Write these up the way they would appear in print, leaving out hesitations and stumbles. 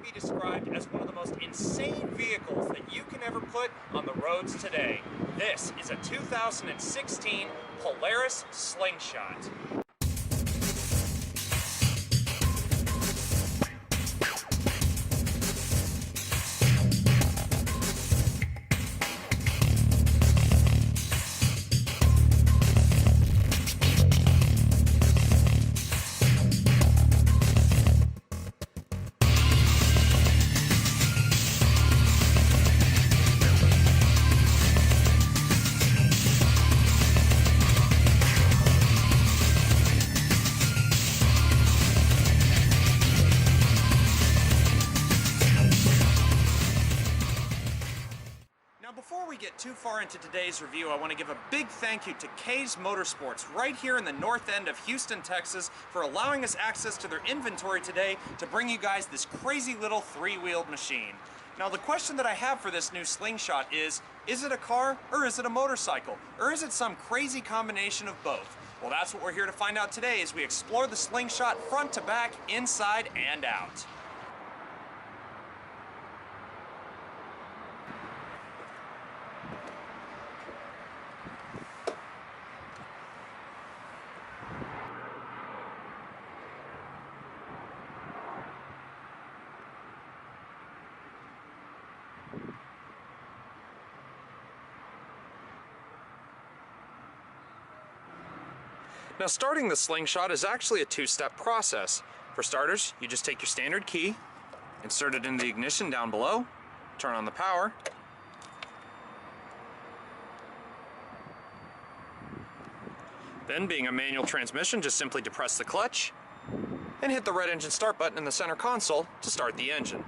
be described as one of the most insane vehicles that you can ever put on the roads today. This is a 2016 Polaris Slingshot. Before we get too far into today's review, I want to give a big thank you to K's Motorsports right here in the north end of Houston, Texas for allowing us access to their inventory today to bring you guys this crazy little three-wheeled machine. Now the question that I have for this new Slingshot is it a car or is it a motorcycle? Or is it some crazy combination of both? Well, that's what we're here to find out today as we explore the Slingshot front to back, inside and out. Now, starting the Slingshot is actually a two-step process. For starters, you just take your standard key, insert it in the ignition down below, turn on the power, then, being a manual transmission, just simply depress the clutch and hit the red engine start button in the center console to start the engine.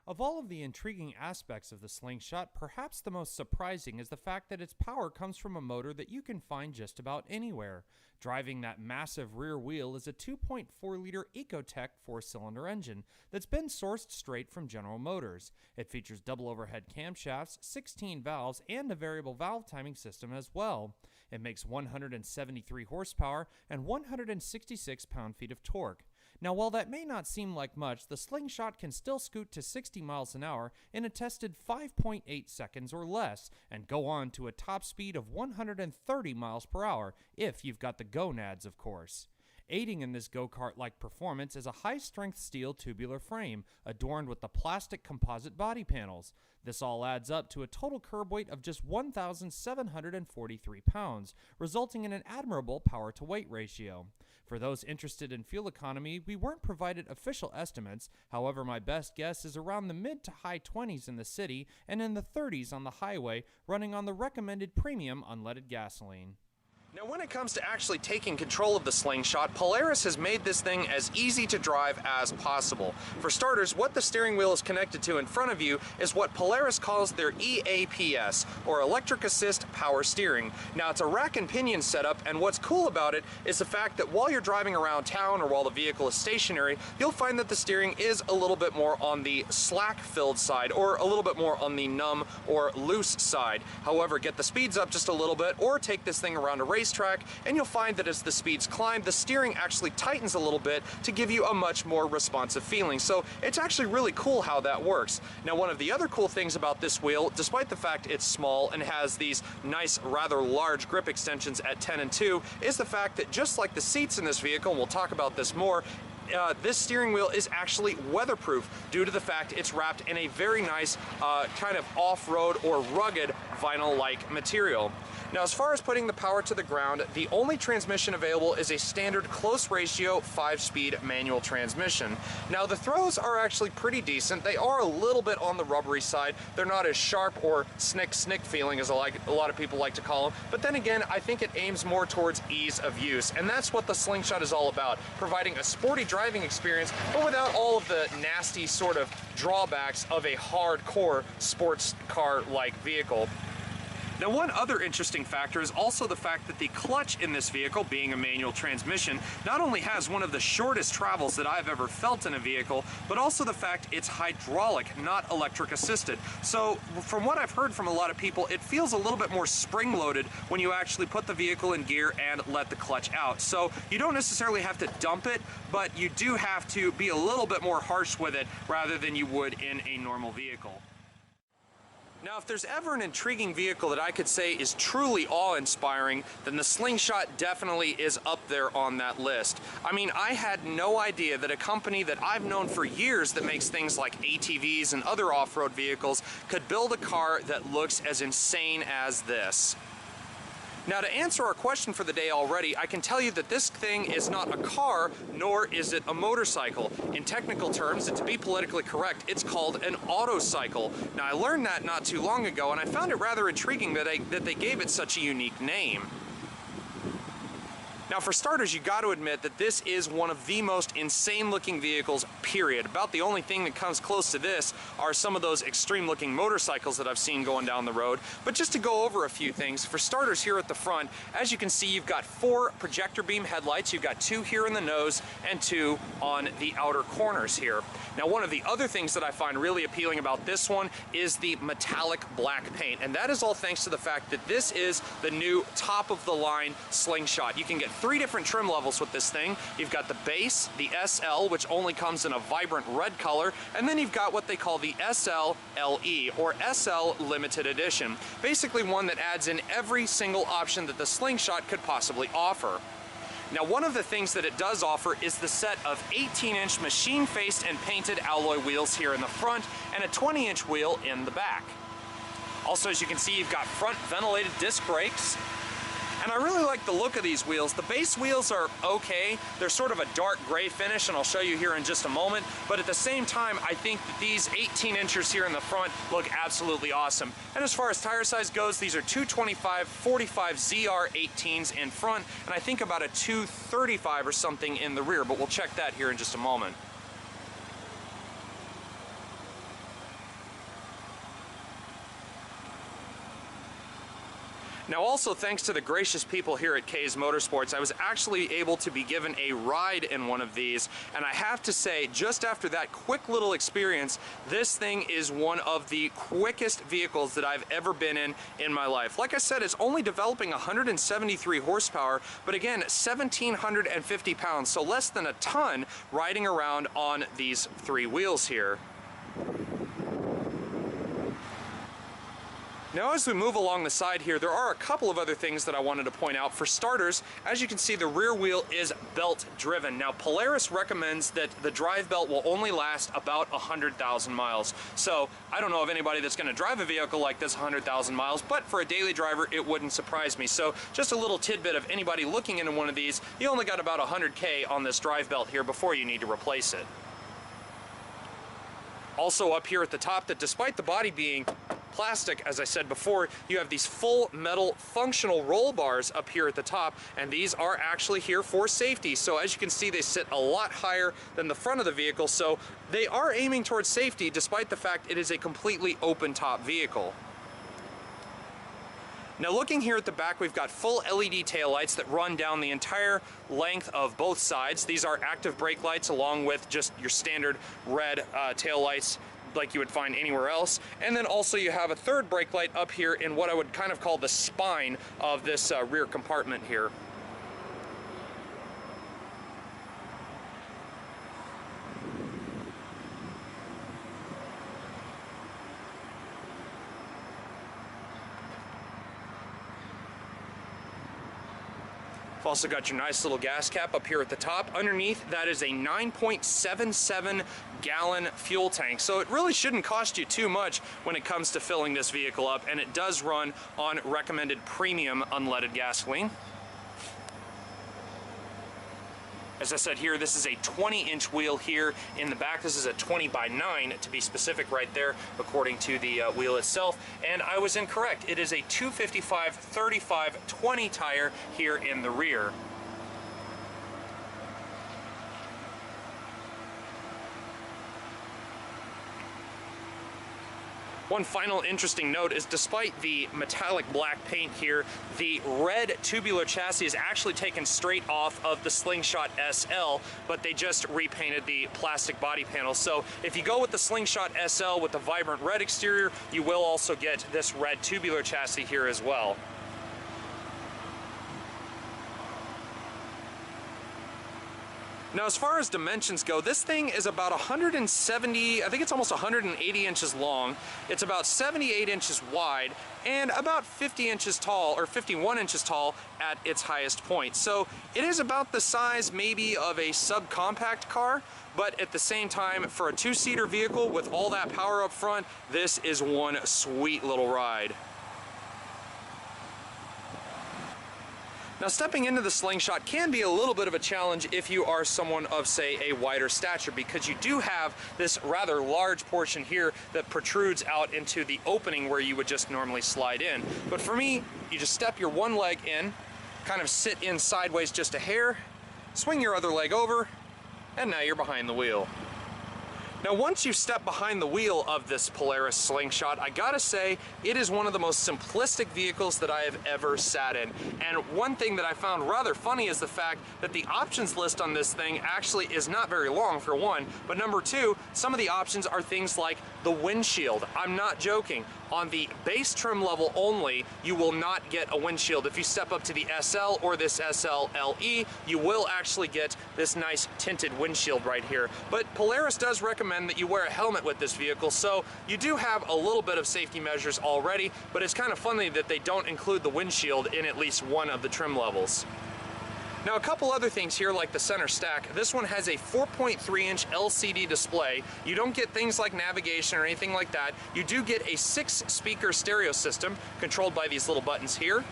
Of all of the intriguing aspects of the Slingshot, perhaps the most surprising is the fact that its power comes from a motor that you can find just about anywhere. Driving that massive rear wheel is a 2.4-liter Ecotec 4-cylinder engine that's been sourced straight from General Motors. It features double overhead camshafts, 16 valves, and a variable valve timing system as well. It makes 173 horsepower and 166 pound-feet of torque. Now, while that may not seem like much, the Slingshot can still scoot to 60 miles an hour in a tested 5.8 seconds or less, and go on to a top speed of 130 miles per hour, if you've got the gonads, of course. Aiding in this go-kart-like performance is a high-strength steel tubular frame, adorned with the plastic composite body panels. This all adds up to a total curb weight of just 1,743 pounds, resulting in an admirable power-to-weight ratio. For those interested in fuel economy, we weren't provided official estimates, however my best guess is around the mid to high 20s in the city and in the 30s on the highway, running on the recommended premium unleaded gasoline. Now, when it comes to actually taking control of the Slingshot, Polaris has made this thing as easy to drive as possible. For starters, what the steering wheel is connected to in front of you is what Polaris calls their EAPS, or Electric Assist Power Steering. Now, it's a rack and pinion setup, and what's cool about it is the fact that while you're driving around town or while the vehicle is stationary, you'll find that the steering is a little bit more on the slack-filled side, or a little bit more on the numb or loose side. However, get the speeds up just a little bit, or take this thing around a racetrack, and you'll find that as the speeds climb, the steering actually tightens a little bit to give you a much more responsive feeling. So it's actually really cool how that works. Now, one of the other cool things about this wheel, despite the fact it's small and has these nice, rather large grip extensions at 10 and 2, is the fact that just like the seats in this vehicle, and we'll talk about this more, this steering wheel is actually weatherproof due to the fact it's wrapped in a very nice kind of off-road or rugged vinyl-like material. Now, as far as putting the power to the ground, the only transmission available is a standard close ratio 5-speed manual transmission. Now, the throws are actually pretty decent. They are a little bit on the rubbery side. They're not as sharp or snick feeling as a lot of people like to call them. But then again, I think it aims more towards ease of use. And that's what the Slingshot is all about, providing a sporty driving experience, but without all of the nasty sort of drawbacks of a hardcore sports car-like vehicle. Now, one other interesting factor is also the fact that the clutch in this vehicle, being a manual transmission, not only has one of the shortest travels that I've ever felt in a vehicle, but also the fact it's hydraulic, not electric assisted. So from what I've heard from a lot of people, it feels a little bit more spring-loaded when you actually put the vehicle in gear and let the clutch out. So you don't necessarily have to dump it, but you do have to be a little bit more harsh with it rather than you would in a normal vehicle. Now, if there's ever an intriguing vehicle that I could say is truly awe-inspiring, then the Slingshot definitely is up there on that list. I mean, I had no idea that a company that I've known for years that makes things like ATVs and other off-road vehicles could build a car that looks as insane as this. Now, to answer our question for the day already, I can tell you that this thing is not a car, nor is it a motorcycle. In technical terms, and to be politically correct, it's called an autocycle. Now, I learned that not too long ago, and I found it rather intriguing that they gave it such a unique name. Now, for starters, you got to admit that this is one of the most insane-looking vehicles, period. About the only thing that comes close to this are some of those extreme-looking motorcycles that I've seen going down the road. But just to go over a few things, for starters here at the front, as you can see, you've got 4 projector beam headlights. You've got 2 here in the nose and 2 on the outer corners here. Now, one of the other things that I find really appealing about this one is the metallic black paint, and that is all thanks to the fact that this is the new top-of-the-line Slingshot. You can get 3 different trim levels with this thing. You've got the base, the SL, which only comes in a vibrant red color, and then you've got what they call the SL LE, or SL Limited Edition. Basically one that adds in every single option that the Slingshot could possibly offer. Now, one of the things that it does offer is the set of 18-inch machine-faced and painted alloy wheels here in the front, and a 20-inch wheel in the back. Also, as you can see, you've got front ventilated disc brakes. And I really like the look of these wheels. The base wheels are okay. They're sort of a dark gray finish, and I'll show you here in just a moment. But at the same time, I think that these 18 inchers here in the front look absolutely awesome. And as far as tire size goes, these are 225/45 ZR18s in front, and I think about a 235 or something in the rear, but we'll check that here in just a moment. Now, also thanks to the gracious people here at K's Motorsports, I was actually able to be given a ride in one of these, and I have to say, just after that quick little experience, this thing is one of the quickest vehicles that I've ever been in my life. Like I said, it's only developing 173 horsepower, but again, 1,750 pounds, so less than a ton riding around on these 3 wheels here. Now, as we move along the side here, there are a couple of other things that I wanted to point out. For starters, as you can see, the rear wheel is belt driven. Now, Polaris recommends that the drive belt will only last about 100,000 miles. So I don't know of anybody that's going to drive a vehicle like this 100,000 miles, but for a daily driver, it wouldn't surprise me. So just a little tidbit of anybody looking into one of these, you only got about 100K on this drive belt here before you need to replace it. Also up here at the top, that despite the body being plastic, as I said before, you have these full metal functional roll bars up here at the top, and these are actually here for safety. So as you can see, they sit a lot higher than the front of the vehicle, so they are aiming towards safety despite the fact it is a completely open top vehicle. Now, looking here at the back, we've got full LED taillights that run down the entire length of both sides. These are active brake lights along with just your standard red taillights like you would find anywhere else. And then also you have a third brake light up here in what I would kind of call the spine of this rear compartment here. You've also got your nice little gas cap up here at the top. Underneath, that is a 9.77 gallon fuel tank. So it really shouldn't cost you too much when it comes to filling this vehicle up, and it does run on recommended premium unleaded gasoline. As I said here, this is a 20-inch wheel here in the back. This is a 20/9 to be specific right there, according to the wheel itself. And I was incorrect. It is a 255/35/20 tire here in the rear. One final interesting note is despite the metallic black paint here, the red tubular chassis is actually taken straight off of the Slingshot SL, but they just repainted the plastic body panel. So if you go with the Slingshot SL with the vibrant red exterior, you will also get this red tubular chassis here as well. Now, as far as dimensions go, this thing is about 170, I think it's almost 180 inches long. It's about 78 inches wide and about 50 inches tall, or 51 inches tall at its highest point. So it is about the size maybe of a subcompact car, but at the same time, for a two-seater vehicle with all that power up front, this is one sweet little ride. Now, stepping into the Slingshot can be a little bit of a challenge if you are someone of, say, a wider stature, because you do have this rather large portion here that protrudes out into the opening where you would just normally slide in. But for me, you just step your one leg in, kind of sit in sideways just a hair, swing your other leg over, and now you're behind the wheel. Now, once you step behind the wheel of this Polaris Slingshot, I gotta say, it is one of the most simplistic vehicles that I have ever sat in. And one thing that I found rather funny is the fact that the options list on this thing actually is not very long, for one, but number two, some of the options are things like the windshield. I'm not joking. On the base trim level only, you will not get a windshield. If you step up to the SL or this SL LE, you will actually get this nice tinted windshield right here. But Polaris does recommend that you wear a helmet with this vehicle, so you do have a little bit of safety measures already, but it's kind of funny that they don't include the windshield in at least one of the trim levels. Now, a couple other things here, like the center stack. This one has a 4.3-inch LCD display. You don't get things like navigation or anything like that. You do get a 6-speaker stereo system controlled by these little buttons here.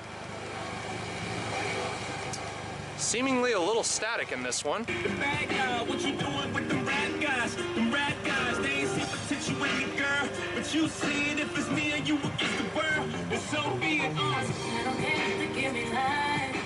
Seemingly a little static in this one. The bad guy, what you doing with them rad guys? Them rad guys, they ain't see potential in me, girl. But you see it, if it's me and you against the world, and so be it. I don't have to give me life.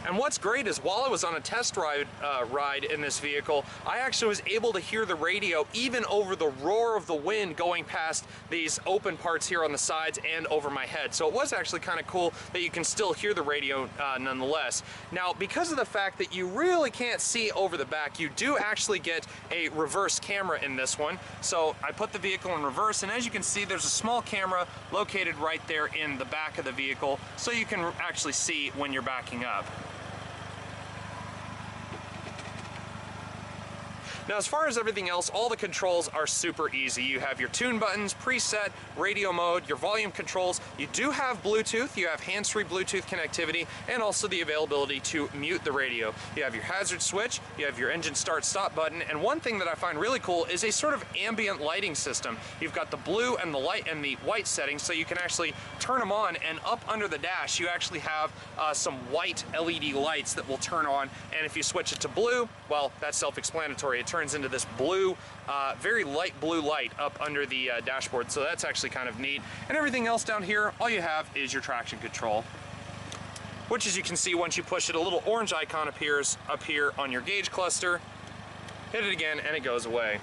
And what's great is while I was on a test ride in this vehicle, I actually was able to hear the radio even over the roar of the wind going past these open parts here on the sides and over my head. So it was actually kind of cool that you can still hear the radio nonetheless. Now, because of the fact that you really can't see over the back, you do actually get a reverse camera in this one. So I put the vehicle in reverse, and as you can see, there's a small camera located right there in the back of the vehicle, so you can actually see when you're backing up. Now, as far as everything else, all the controls are super easy. You have your tune buttons, preset, radio mode, your volume controls. You do have Bluetooth, you have hands-free Bluetooth connectivity, and also the availability to mute the radio. You have your hazard switch, you have your engine start-stop button, and one thing that I find really cool is a sort of ambient lighting system. You've got the blue and the light and the white settings, so you can actually turn them on, and up under the dash, you actually have some white LED lights that will turn on, and if you switch it to blue, well, that's self-explanatory. It turns into this blue, very light blue light up under the dashboard, so that's actually kind of neat. And everything else down here, all you have is your traction control, which, as you can see, once you push it, a little orange icon appears up here on your gauge cluster. Hit it again and it goes away.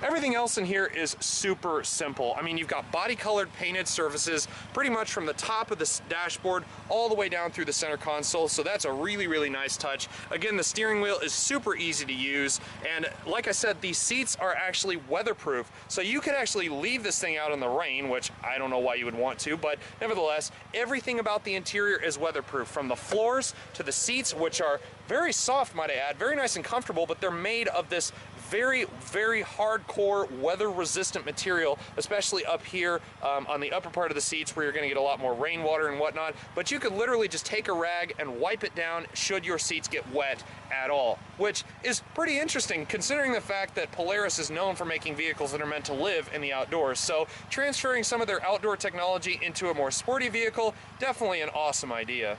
Everything else in here is super simple. I mean, you've got body-colored painted surfaces pretty much from the top of this dashboard all the way down through the center console, so that's a really, really nice touch. Again, the steering wheel is super easy to use, and like I said, these seats are actually weatherproof, so you could actually leave this thing out in the rain, which I don't know why you would want to, but nevertheless, everything about the interior is weatherproof, from the floors to the seats, which are very soft, might I add, very nice and comfortable, but they're made of this very, very hardcore weather-resistant material, especially up here on the upper part of the seats where you're going to get a lot more rainwater and whatnot. But you could literally just take a rag and wipe it down should your seats get wet at all, which is pretty interesting considering the fact that Polaris is known for making vehicles that are meant to live in the outdoors. So transferring some of their outdoor technology into a more sporty vehicle, definitely an awesome idea.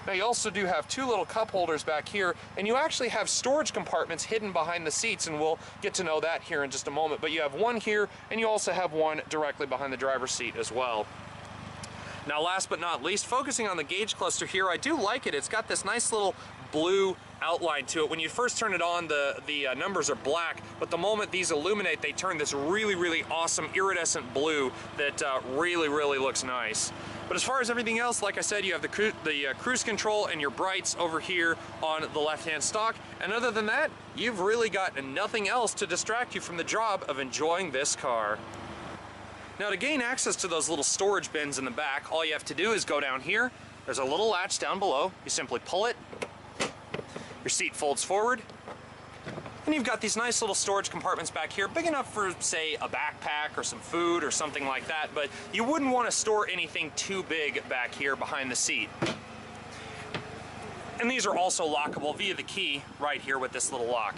Now, you also do have two little cup holders back here, and you actually have storage compartments hidden behind the seats, and we'll get to know that here in just a moment. But you have one here, and you also have one directly behind the driver's seat as well. Now last but not least, focusing on the gauge cluster here, I do like it. It's got this nice little blue outline to it. When you first turn it on, the numbers are black, but the moment these illuminate, they turn this really, really awesome iridescent blue that really, really looks nice. But as far as everything else, like I said, you have the cruise control and your brights over here on the left-hand stalk. And other than that, you've really got nothing else to distract you from the job of enjoying this car. Now, to gain access to those little storage bins in the back, all you have to do is go down here. There's a little latch down below. You simply pull it. Your seat folds forward. And you've got these nice little storage compartments back here, big enough for, say, a backpack or some food or something like that, but you wouldn't want to store anything too big back here behind the seat. And these are also lockable via the key right here with this little lock.